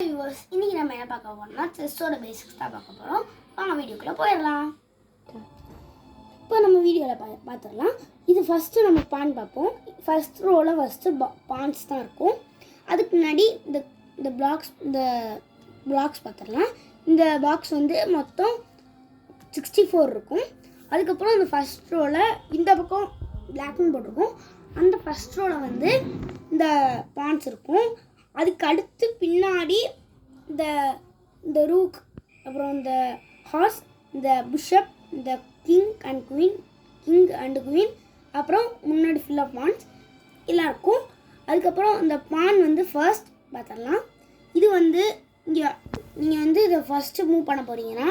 Viewers, இன்னைக்கு நம்ம என்ன பார்க்க போறோம்னா செஸ்ஸோட பேசிக்ஸ் தான் பார்க்க போகிறோம். வாங்க வீடியோக்குள்ளே போயிடலாம். இப்போ நம்ம வீடியோவில் பார்த்துடலாம். இது ஃபஸ்ட்டு நம்ம பான் பார்ப்போம். ஃபஸ்ட் ரோவில் ஃபஸ்ட்டு பான்ஸ் தான் இருக்கும். அதுக்கு முன்னாடி இந்த பிளாக்ஸ் பார்த்துடலாம். இந்த பாக்ஸ் வந்து மொத்தம் 64 இருக்கும். அதுக்கப்புறம் இந்த ஃபஸ்ட் ரோவில் இந்த பக்கம் பிளாக்னு போட்டிருக்கும். அந்த ஃபஸ்ட் ரோவில் வந்து இந்த பான்ஸ் இருக்கும். அதுக்கு அடுத்து பின்னாடி இந்த ரூக், அப்புறம் இந்த ஹார்ஸ், இந்த பிஷப், இந்த கிங் அண்ட் குயின், அப்புறம் முன்னாடி ஃபில் ஆஃப் பான்ஸ் எல்லாம் இருக்கும். அதுக்கப்புறம் இந்த பான் வந்து ஃபர்ஸ்ட் பார்த்துடலாம். இது வந்து நீங்கள் வந்து இதை ஃபஸ்ட்டு மூவ் பண்ண போகிறீங்கன்னா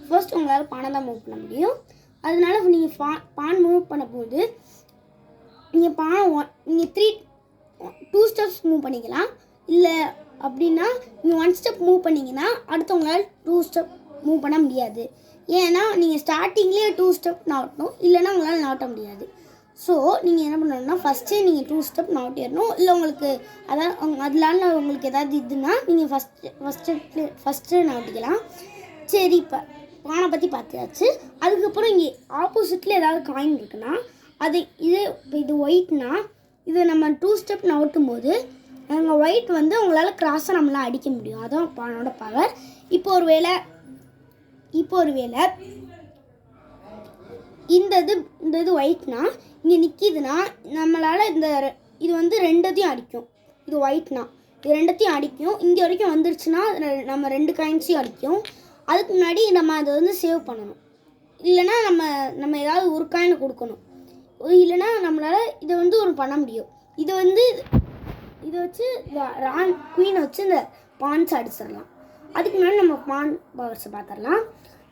ஃபர்ஸ்ட் உங்களால் பானை தான் மூவ் பண்ண முடியும். அதனால நீங்கள் பான் மூவ் பண்ண போது நீங்கள் 2 ஸ்டெப்ஸ் மூவ் பண்ணிக்கலாம். இல்லை அப்படின்னா நீங்கள் 1 ஸ்டெப் மூவ் பண்ணிங்கன்னா அடுத்து உங்களால் 2 ஸ்டெப் மூவ் பண்ண முடியாது. ஏன்னா நீங்கள் ஸ்டார்டிங்லேயே 2 ஸ்டெப் நகட்டணும், இல்லைன்னா உங்களால் நகட்ட முடியாது. ஸோ நீங்கள் என்ன பண்ணணும்னா ஃபஸ்ட்டே நீங்கள் 2 ஸ்டெப் நகட்டிடணும். இல்லை உங்களுக்கு அதனால உங்களுக்கு ஏதாவது இதுன்னா நீங்கள் ஃபஸ்ட்டு நகட்டிக்கலாம். சரி, இப்போ பானை பற்றி பார்த்தாச்சு. அதுக்கப்புறம் இங்கே ஆப்போசிட்டில் ஏதாவது காயின் இருக்குன்னா இது ஒயிட்னா இது நம்ம 2 ஸ்டெப் நகட்டும் போது அங்கே ஒயிட் வந்து உங்களால் கிராஸாக நம்மளால் அடிக்க முடியும். அதுதான் பானோட பவர். இப்போ ஒரு வேளை இந்த இது ஒயிட்னா இங்கே நிற்கிதுன்னா நம்மளால் இது வந்து ரெண்டத்தையும் அடிக்கும். இது ஒயிட்னா இது ரெண்டத்தையும் அடிக்கும். இங்கே வரைக்கும் வந்துருச்சுன்னா நம்ம 2 காயின்ஸையும் அடிக்கும். அதுக்கு முன்னாடி நம்ம அதை வந்து சேவ் பண்ணணும். இல்லைன்னா நம்ம ஏதாவது ஒரு காயினை கொடுக்கணும். இல்லைன்னா நம்மளால் இதை வந்து பண்ண முடியும். இதை வச்சு குயினை வச்சு இந்த பான்ஸ் அடிச்சிடலாம். அதுக்கு முன்னாடி நம்ம பான் பவர்ஸை பார்த்துடலாம்.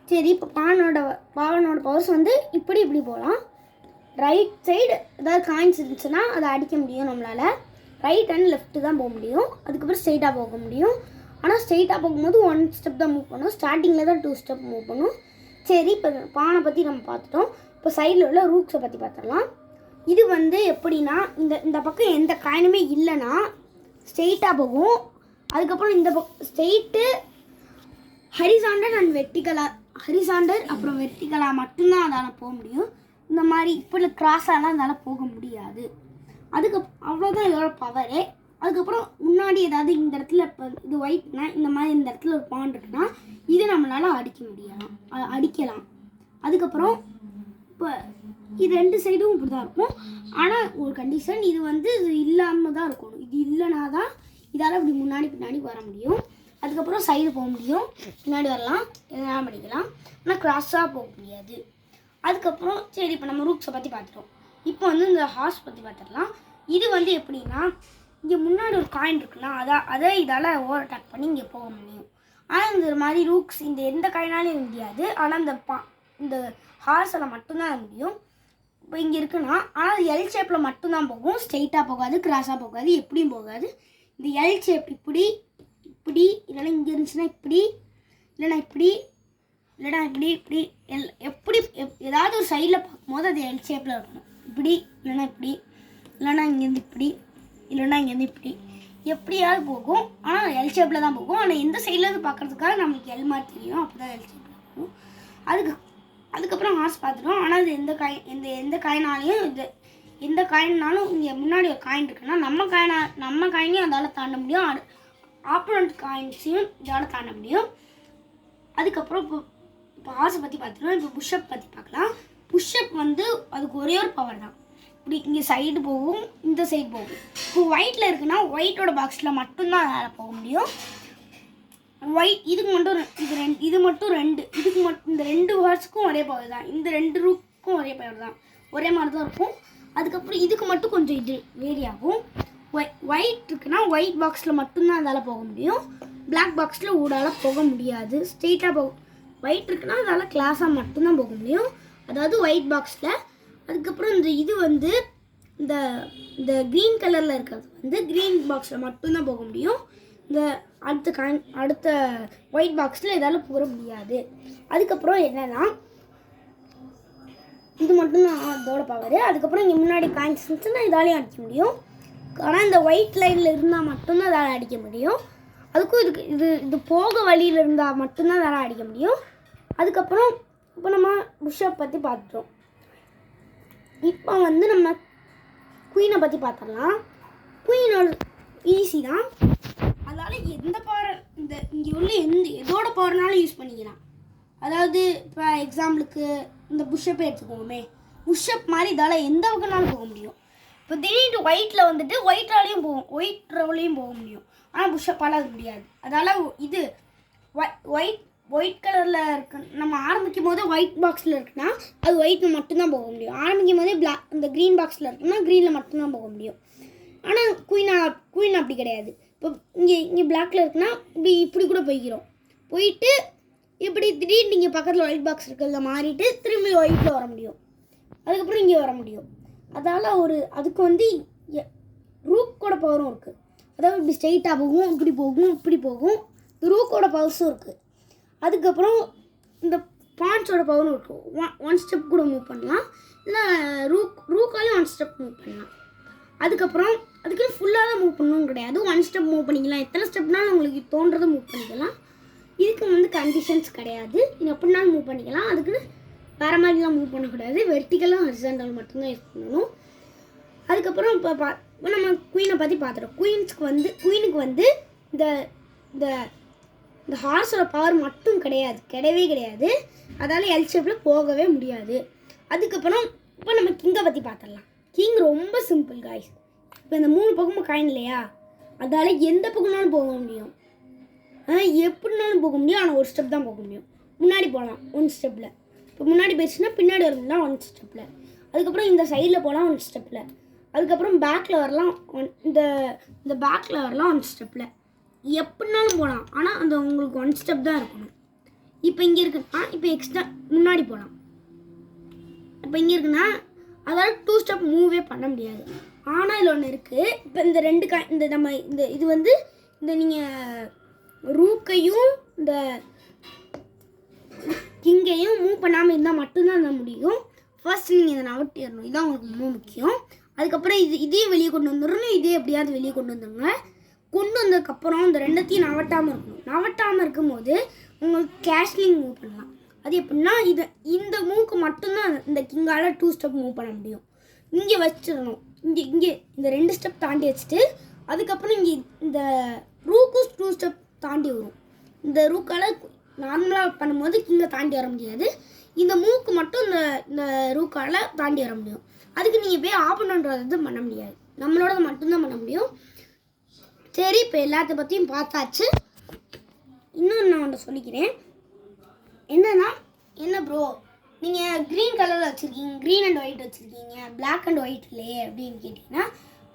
சரி, இப்போ பானோட பவர்ஸ் வந்து இப்படி போகலாம். ரைட் சைடு ஏதாவது காயின்ஸ் இருந்துச்சுன்னா அதை அடிக்க முடியும் நம்மளால். ரைட் அண்ட் லெஃப்ட்டு தான் போக முடியும். அதுக்கப்புறம் ஸ்ட்ரெயிட்டாக போக முடியும். ஆனால் ஸ்ட்ரெயிட்டாக போகும்போது 1 ஸ்டெப் தான் மூவ் பண்ணும். ஸ்டார்டிங்கில் தான் 2 ஸ்டெப் மூவ் பண்ணும். சரி, இப்போ பானை பற்றி நம்ம பார்த்துட்டோம். இப்போ சைடில் உள்ள ரூக்ஸை பற்றி பார்த்துடலாம். இது வந்து எப்படின்னா இந்த பக்கம் எந்த காயினுமே இல்லைன்னா ஸ்ட்ரெயிட்டாக போகும். அதுக்கப்புறம் இந்த பக்கம் ஸ்ட்ரெயிட்டு ஹரிசாண்டர் அப்புறம் வெர்டிகலாக மட்டும்தான் அதால் போக முடியும். இந்த மாதிரி இப்படி கிராஸாலாம் அதால் போக முடியாது. அவ்வளோதான் இதோட பவரே. அதுக்கப்புறம் முன்னாடி ஏதாவது இந்த இடத்துல இப்போ இது ஒயிட்னா இந்த மாதிரி இந்த இடத்துல ஒரு பான் இருக்குன்னா இது நம்மளால் அடிக்கலாம். அதுக்கப்புறம் இப்போ இது 2 சைடும் இப்படி தான் இருக்கும். ஆனால் ஒரு கண்டிஷன், இது வந்து இல்லாமல் தான் இருக்கணும். இது இல்லைனா தான் இதால் இப்படி முன்னாடி பின்னாடி வர முடியும். அதுக்கப்புறம் சைடு போக முடியும், பின்னாடி வரலாம், எதனா பண்ணிக்கலாம். ஆனால் கிராஸாக போக முடியாது. அதுக்கப்புறம் சரி, இப்போ நம்ம ரூக்ஸை பற்றி பார்த்துட்டோம். இப்போ வந்து இந்த ஹார்ஸ் பற்றி பார்த்துடலாம். இது வந்து எப்படின்னா இங்கே முன்னாடி ஒரு காயின் இருக்குன்னா அதை இதால் ஓவர் அட்டாக் பண்ணி இங்கே போக முடியும். ஆனால் இந்த மாதிரி ரூக்ஸ் இந்த எந்த காயினாலையும் முடியாது. ஆனால் இந்த ஹார்ஸில் மட்டும்தான் முடியும். இப்போ இங்கே இருக்குன்னா ஆனால் அது எல் ஷேப்பில் மட்டும்தான் போகும். ஸ்ட்ரெயிட்டாக போகாது, கிராஸாக போகாது, எப்படியும் போகாது. இந்த எல் ஷேப் இப்படி இல்லைன்னா இங்கே இருந்துச்சுன்னா இப்படி, இல்லைன்னா இப்படி எப்படி ஏதாவது ஒரு சைடில் பார்க்கும்போது அது எல் ஷேப்பில் இருக்கணும். இப்படி இல்லைன்னா இப்படி, இல்லைன்னா இங்கேருந்து இப்படி, இல்லைன்னா இங்கேருந்து இப்படி, எப்படியாவது போகும். ஆனால் எல் ஷேப்பில் தான் போகும். ஆனால் எந்த சைட்லேருந்து பார்க்குறதுக்காக நம்மளுக்கு எல் மாதிரி தெரியும். அப்போ தான் எல் ஷேப்பில் இருக்கும். அதுக்கப்புறம் ஹார்ஸ் பார்த்துட்டோம். ஆனால் இது எந்த காயினாலையும் எந்த காயின்னாலும் இங்கே முன்னாடி ஒரு காயின் இருக்குன்னா நம்ம காயினையும் அதால் தாண்ட முடியும். ஆப்போனண்ட் காயின்ஸையும் இதால் தாண்ட முடியும். அதுக்கப்புறம் இப்போ ஹார்ஸை பற்றி பார்த்துட்டோம். இப்போ புஷ்அப் பற்றி பார்க்கலாம். புஷ்அப் வந்து அதுக்கு ஒரே ஒரு பவர் தான். இப்படி இங்கே சைடு போகும், இந்த சைடு போகும். இப்போ ஒயிட்டில் இருக்குன்னா ஒயிட்டோட பாக்ஸில் மட்டும்தான் அதால் போக முடியும். இதுக்கு மட்டும் இது மட்டும் 2 இந்த 2 ஹார்ஸுக்கும் ஒரே பவர் தான். இந்த 2 ரூக்கும் ஒரே பவர் தான், ஒரே மாதிரி தான் இருக்கும். அதுக்கப்புறம் இதுக்கு மட்டும் கொஞ்சம் இது வேரி ஆகும். ஒயிட் இருக்குன்னா ஒயிட் பாக்ஸில் மட்டும்தான் அதால் போக முடியும். பிளாக் பாக்ஸில் ஊடால் போக முடியாது. ஸ்ட்ரெயிட்டாக போகும். ஒயிட் இருக்குன்னா அதால் கிளாஸாக மட்டும்தான் போக முடியும், அதாவது ஒயிட் பாக்ஸில். அதுக்கப்புறம் இது வந்து இந்த க்ரீன் கலரில் இருக்கிறது வந்து க்ரீன் பாக்ஸில் மட்டும்தான் போக முடியும். இந்த அடுத்த ஒயிட் பாக்ஸில் இதால் போக முடியாது. அதுக்கப்புறம் என்னன்னா இது மட்டும்தான் அதோட பவர். அதுக்கப்புறம் இங்கே முன்னாடி காயின்ஸ் இருந்துச்சுன்னா இதாலையும் அடிக்க முடியும். ஆனால் இந்த ஒயிட் லைனில் இருந்தால் மட்டும்தான் அதால் அடிக்க முடியும். அதுக்கும் இதுக்கு இது போக வழியில் இருந்தால் மட்டும்தான் வேலை அடிக்க முடியும். அதுக்கப்புறம் இப்போ நம்ம புஷ்அப் பற்றி பார்த்துட்டோம். இப்போ வந்து நம்ம குயினை பற்றி பார்த்துடலாம். குயினோட ஈஸி தான். அதனால் எந்த பவர் இங்கே உள்ள எதோட பவர்னாலும் யூஸ் பண்ணிக்கலாம். அதாவது இப்போ எக்ஸாம்பிளுக்கு இந்த புஷ்அப்பை எடுத்துக்கோமே, புஷ்அப் மாதிரி இதால் எந்த பக்கம்னாலும் போக முடியும். இப்போ திடீர்னு ஒயிட்டில் வந்துட்டு ஒயிட் ரோலையும் போக முடியும். ஆனால் புஷ்அப்பால் அது முடியாது. அதால் இது ஒயிட் கலரில் இருக்கு. நம்ம ஆரம்பிக்கும் போது ஒயிட் பாக்ஸில் இருக்குன்னா அது ஒயிட்டில் மட்டும்தான் போக முடியும். ஆரம்பிக்கும் போதே இந்த க்ரீன் பாக்ஸில் இருக்குன்னா க்ரீனில் மட்டும்தான் போக முடியும். ஆனால் குயின் அப்படி கிடையாது. இப்போ இங்கே பிளாக்கில் இருக்குன்னா இப்படி கூட போயிட்டு இப்படி திடீர்னு நீங்கள் பக்கத்தில் ஒயிட் பாக்ஸ் இருக்கிறத மாறிட்டு திரும்பி ஒயிட்டில் வர முடியும். அதுக்கப்புறம் இங்கே வர முடியும். அதால் அதுக்கு வந்து ரூக்கோட பவரும் இருக்குது. அதாவது இப்படி ஸ்ட்ரெயிட்டாக போகும், இப்படி போகும். ரூக்கோட பவர்ஸும் இருக்குது. அதுக்கப்புறம் இந்த பான்ஸோட பவரும் இருக்கும். ஒன் ஸ்டெப் கூட மூவ் பண்ணலாம், இல்லை ரூக்காலையும் ஒன் ஸ்டெப் மூவ் பண்ணலாம். அதுக்கப்புறம் அதுக்கு ஃபுல்லாக தான் மூவ் பண்ணணும் கிடையாது. ஒன் ஸ்டெப் மூவ் பண்ணிக்கலாம். எத்தனை ஸ்டெப்னாலும் உங்களுக்கு தோன்றதை மூவ் பண்ணிக்கலாம். இதுக்கு வந்து கண்டிஷன்ஸ் கிடையாது. நீங்கள் எப்படினாலும் மூவ் பண்ணிக்கலாம். அதுக்குன்னு வேறு மாதிரிலாம் மூவ் பண்ணக்கூடாது. வெர்டிக்கலாக ஹரிசாண்டல் மட்டும்தான் யூஸ் பண்ணணும். அதுக்கப்புறம் இப்போ நம்ம குயினை பற்றி பார்த்துட்டோம். குயினுக்கு வந்து இந்த ஹார்ஸோட பவர் மட்டும் கிடையவே கிடையாது. அதால் எல் ஷேப்பில் போகவே முடியாது. அதுக்கப்புறம் இப்போ நம்ம கிங்கை பற்றி பார்த்துடலாம். கிங் ரொம்ப சிம்பிள் காய்ஸ். இப்போ இந்த 3 பக்கமும் காயின் இல்லையா, அதால் எந்த பக்கம்னாலும் போக முடியும். எப்படினாலும் போக முடியும். ஆனால் ஒரு ஸ்டெப் தான் போக முடியும். முன்னாடி போகலாம் 1 ஸ்டெப்பில். இப்போ முன்னாடி போயிடுச்சுன்னா பின்னாடி வரணும்னா 1 ஸ்டெப்பில். அதுக்கப்புறம் இந்த சைடில் போகலாம் 1 ஸ்டெப்பில். அதுக்கப்புறம் பேக்கில் வரலாம் இந்த பேக்கில் வரலாம் 1 ஸ்டெப்பில். எப்படினாலும் போகலாம். ஆனால் அந்த உங்களுக்கு 1 ஸ்டெப் தான் இருக்கணும். இப்போ இங்கே இருக்குன்னா இப்போ எக்ஸ்ட்ரா முன்னாடி போகலாம். இப்போ இங்கே இருக்குன்னா அதால் 2 ஸ்டெப் மூவே பண்ண முடியாது. ஆனால் இதில் ஒன்று இருக்குது. இப்போ இந்த 2 நம்ம இது வந்து இந்த நீங்கள் ரூக்கையும் இந்த கிங்கையும் மூவ் பண்ணாமல் இருந்தால் மட்டும்தான் அந்த முடியும். ஃபர்ஸ்ட் நீங்கள் இதை நவட்டிடணும். இதுதான் உங்களுக்கு ரொம்ப முக்கியம். அதுக்கப்புறம் இதையும் வெளியே கொண்டு வந்துடணும். இதே எப்படியாவது வெளியே கொண்டு வந்துடுங்க. கொண்டு வந்ததுக்கப்புறம் இந்த 2த்தையும் நவட்டாமல் இருக்கணும். நவட்டாமல் இருக்கும்போது உங்களுக்கு கேஷ்லிங் மூவ் பண்ணலாம். அது எப்படின்னா இந்த மூவுக்கு மட்டும்தான் இந்த கிங்கால் 2 ஸ்டெப் மூவ் பண்ண முடியும். இங்கே வச்சிடணும். இங்கே இந்த 2 ஸ்டெப் தாண்டி வச்சுட்டு அதுக்கப்புறம் இங்கே இந்த ரூக்கு 2 ஸ்டெப் தாண்டி வரும். இந்த ரூக்கால் நார்மலாக பண்ணும்போது கிங்கை தாண்டி வர முடியாது. இந்த மூவுக்கு மட்டும் இந்த ரூக்கால் தாண்டி வர முடியும். அதுக்கு நீங்கள் போய் ஆப்போனன்ட்றது பண்ண முடியாது. நம்மளோட மட்டும்தான் பண்ண முடியும். சரி, இப்போ எல்லாத்த பற்றியும் பார்த்தாச்சு. இன்னும் நான் ஒன்று சொல்லிக்கிறேன். என்ன ப்ரோ நீங்கள் க்ரீன் கலரில் வச்சுருக்கீங்க, க்ரீன் அண்ட் ஒயிட் வச்சுருக்கீங்க, பிளாக் அண்ட் ஒயிட் இல்லையே அப்படின்னு கேட்டிங்கன்னா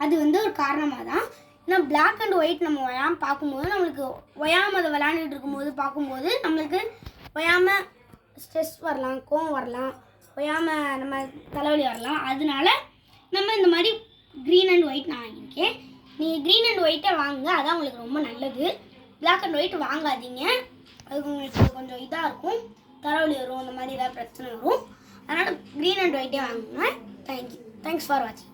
அது வந்து ஒரு காரணமாக தான். ஏன்னா பிளாக் அண்ட் ஒயிட் நம்ம ஒயாமல் பார்க்கும்போது நம்மளுக்கு ஒயாமல் அதை விளையாண்டுட்டு இருக்கும்போது பார்க்கும்போது நம்மளுக்கு ஒயாமல் ஸ்ட்ரெஸ் வரலாம், கோவம் வரலாம், ஒயாமல் நம்ம தலைவலி வரலாம். அதனால நம்ம இந்த மாதிரி க்ரீன் அண்ட் ஒயிட் நான் வாங்கியிருக்கேன். நீங்கள் க்ரீன் அண்ட் ஒயிட்டை வாங்குங்க, அதான் உங்களுக்கு ரொம்ப நல்லது. பிளாக் அண்ட் ஒயிட் வாங்காதீங்க. அது உங்களுக்கு கொஞ்சம் இதாக இருக்கும், தலைவலி வரும், அந்த மாதிரி ஏதாவது பிரச்சனை வரும். அதனால் க்ரீன் அண்ட் ஒயிட்டே வாங்குங்க. தேங்க்யூ. தேங்க்ஸ் ஃபார் வாட்சிங்.